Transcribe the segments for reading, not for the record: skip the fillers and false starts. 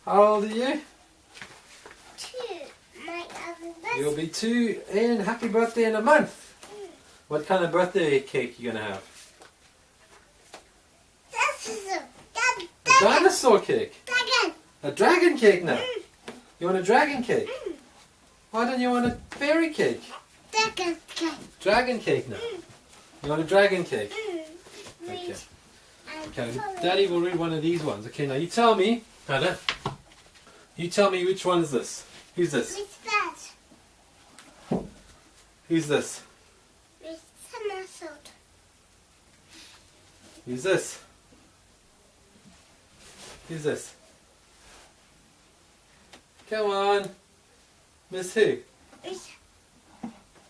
How old are you? 2. My other best. You'll be 2 and happy birthday in a month. What kind of birthday cake you gonna have? A dinosaur cake? Dragon. A dragon cake now? You want a dragon cake? Why don't you want a fairy cake? Dragon cake. Dragon cake now? You want a dragon cake? Okay. Read. Okay, Daddy will read one of these ones. Okay, now you tell me, Hannah, you tell me which one is this. Who's this? With that. Who's this? With somersault. Who's this? Who's this? Come on. Miss who? With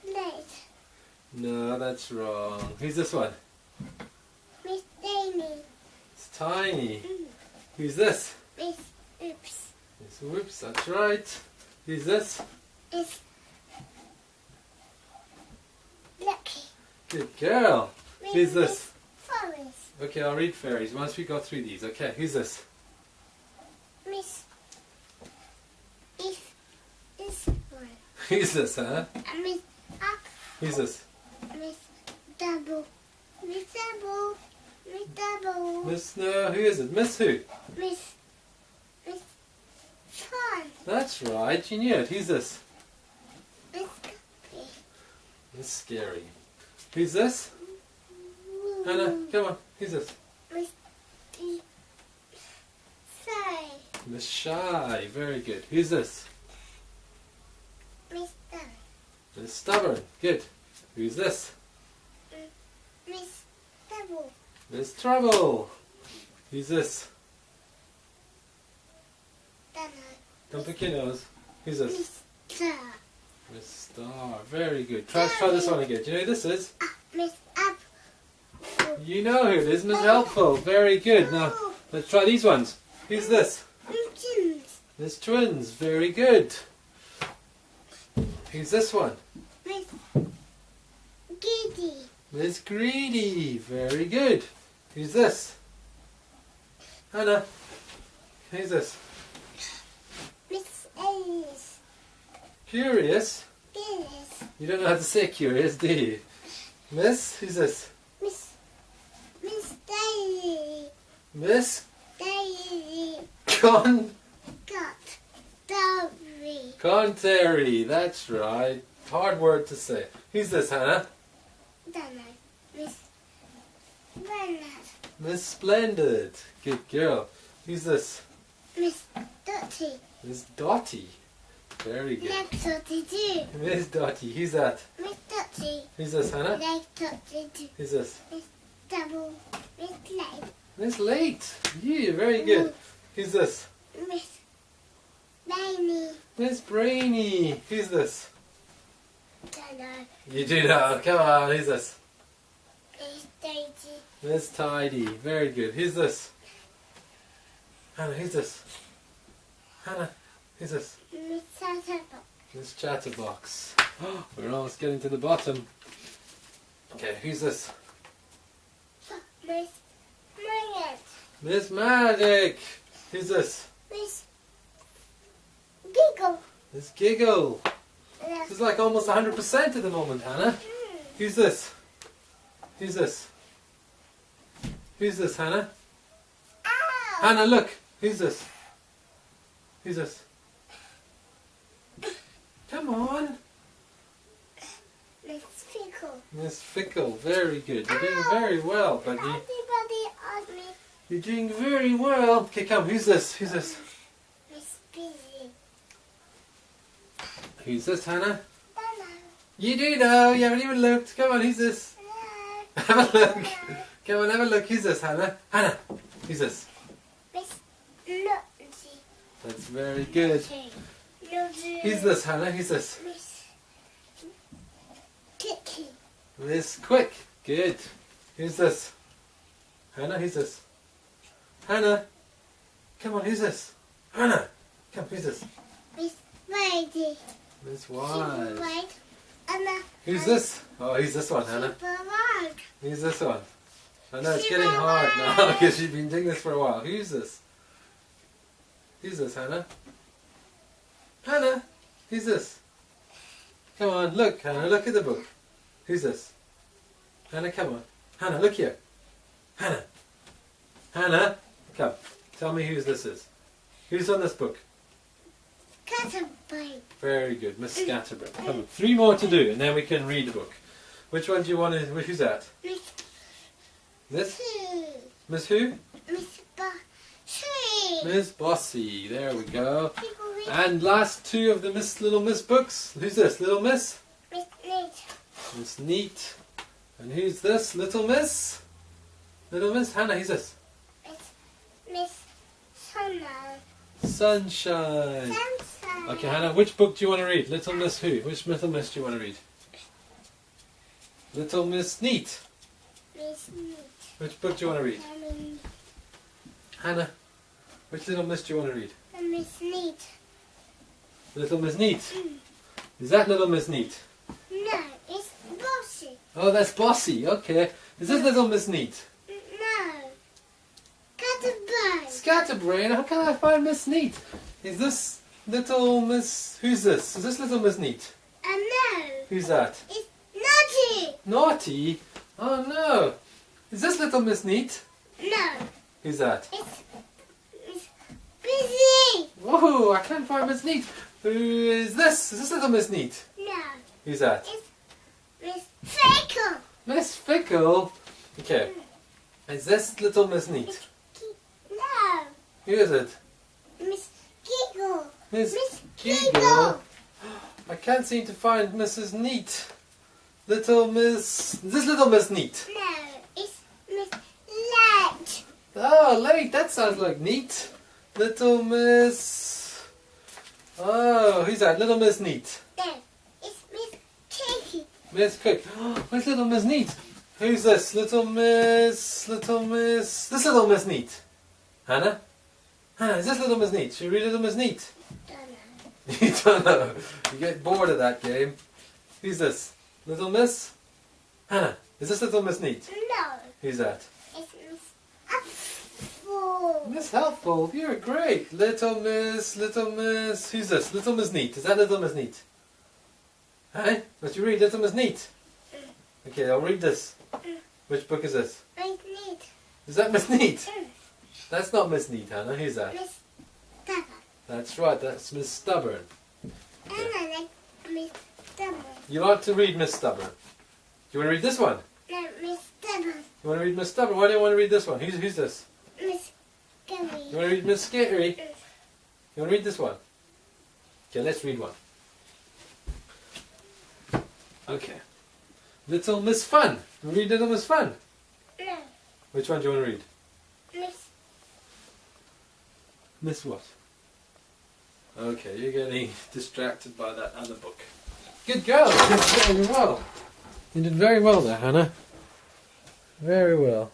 late. No, that's wrong. Who's this one? With Amy. It's Tiny. Who's this? With oops. It's Whoops, that's right. Who's this? It's lucky. Good girl. Who's this? With forest. Okay, I'll read fairies once we go through these. Okay, who's this? Miss. This one. Who's this, huh? Miss up. Who's this? Miss double. Miss double. Miss double. Miss, no, who is it? Miss who? Miss fun. That's right, you knew it. Who's this? Miss cookie. Miss Scary. Who's this? Hannah, come on. Who's this? Miss Say. Miss Shy. Very good. Who's this? Miss Done. Miss Stubborn. Good. Who's this? Miss Double. Miss Trouble. Who's this? Dunno. Don't pick your nose. Who's this? Miss Star. Miss Star. Very good. Let's try this one again. Do you know who this is? Miss Up. You know who it is. Miss Helpful. Very good. Now, let's try these ones. Who's this? Miss Miss Twins. Very good. Who's this one? Miss Giddy. Miss Greedy. Very good. Who's this? Hannah. Who's this? Miss Alice. Curious. Gillis. You don't know how to say curious, do you? Miss? Who's this? Miss Daisy. Miss Daisy. Con... Got Dobby. Contrary. That's right. Hard word to say. Who's this, Hannah? Dunno. Miss Bernard. Miss Splendid. Good girl. Who's this? Miss Dotty. Miss Dotty. Very good. Next Dotty too. Miss Dotty. Who's that? Miss Dotty. Who's this, Hannah? Next Dotty too. Who's this? Double. Miss Late. Miss Late. Yeah, very good. Who's this? Miss Rainy. Miss Brainy. Who's this? Dunno. You do know. Come on. Who's this? Miss Daisy. Miss Tidy. Very good. Who's this? Hannah, who's this? Hannah, who's this? Miss Chatterbox. Miss Chatterbox. We're almost getting to the bottom. Okay, who's this? Miss Margaret. Miss Magic. Who's this? Miss Giggle. Miss Giggle. This is like almost 100% at the moment, Hannah. Who's this? Who's this? Who's this, Hannah? Ow. Hannah, look. Who's this? Who's this? Come on. Miss Fickle. Miss Fickle. Very good. You're doing very well, buddy. Everybody asked me. You're doing very well. Okay, come. Who's this? Who's this? Miss Busy. Who's this, Hannah? Dunno. You do know. You haven't even looked. Come on. Who's this? Hello. Have a look. Come on, have a look. Who's this, Hannah? Hannah. Who's this? Miss Lucy. That's very good. Lucy. Who's this, Hannah? Who's this? Miss Kiki. Miss Quick. Good. Who's this? Hannah, who's this? Hannah. Come on, who's this? Hannah. Come, who's this? Miss Whitey. Miss Super Wise. White. And Who's this? Oh, who's this one, Hannah? Super White. Who's this one? I know it's Super getting hard Wise. now because you've been doing this for a while. Who's this? Who's this, Hannah? Hannah, who's this? Come on, look, Hannah, look at the book. Who's this? Hannah, come on. Hannah, look here. Hannah. Hannah, come. Tell me who this is. Who's on this book? Scatterbrain. Very good, Miss Scatterbrain. Come on, 3 more to do, and then we can read the book. Which one do you want to? Who's that? Miss This? Sue. Miss who? Miss Bossy. Miss Bossy. There we go. People read And last 2 of the Little Miss books. Who's this? Little Miss? Miss Neat. Miss Neat. And who's this? Little Miss? Little Miss? Hannah, who's this? Miss Summer. Sunshine. Sunshine. Okay, Hannah, which book do you want to read? Little Miss who? Which Little Miss do you want to read? Little Miss Neat. Miss Neat. Which book do you want to read? mean, Hannah, which Little Miss do you want to read? Miss Neat. Little Miss Neat. Is that Little Miss Neat? No, it's Bossy. Oh, that's Bossy. Okay. Is this Little Miss Neat? No. Scatterbrain. Scatterbrain. How can I find Miss Neat? Is this Little Miss? Who's this? Is this Little Miss Neat? No. Who's that? It's Naughty. Naughty. Oh no. Is this Little Miss Neat? No. Who's that? It's Busy. Whoa! I can't find Miss Neat. Who is this? Is this Little Miss Neat? No. Who's that? It's Miss Fickle. Miss Fickle. Okay. Is this Little Miss Neat? No. Who is it? Miss Giggle. Miss Miss Giggle. Giggle. I can't seem to find Mrs. Neat. Little Miss... Is this Little Miss Neat? No. It's Miss Light. Oh, late. That sounds like neat. Little Miss... Oh, who's that? Little Miss Neat. No. It's Miss Cakey. Miss Cook. Where's Little Miss Neat? Who's this? Little Miss... This Little Miss Neat. Hannah? Hannah, is this Little Miss Neat? Should we read Little Miss Neat? Don't know. You don't know. You get bored of that game. Who's this? Little Miss? Hannah, is this Little Miss Neat? No. Who's that? It's Miss Apple. Miss Helpful, you're great. Little Miss, who's this? Little Miss Neat. Is that Little Miss Neat? Hey, what you read? Little Miss Neat? Okay, I'll read this. Which book is this? Miss Neat. Is that Miss Neat? That's not Miss Neat, Hannah. Who's that? Miss Stubborn. That's right, that's Miss Stubborn. And I like Miss Stubborn. You like to read Miss Stubborn. Do you want to read this one? No, Miss Stubborn. You want to read Miss Stubborn? Why do you want to read this one? Who's this? Miss Gummy. You want to read Miss Scary? You want to read this one? Okay, let's read one. Okay. Little Miss Fun. You read Little Miss Fun? No, Which one do you want to read? Miss. Miss what? Okay, you're getting distracted by that other book. Good girl. You did very well. You did very well there, Hannah. Very well.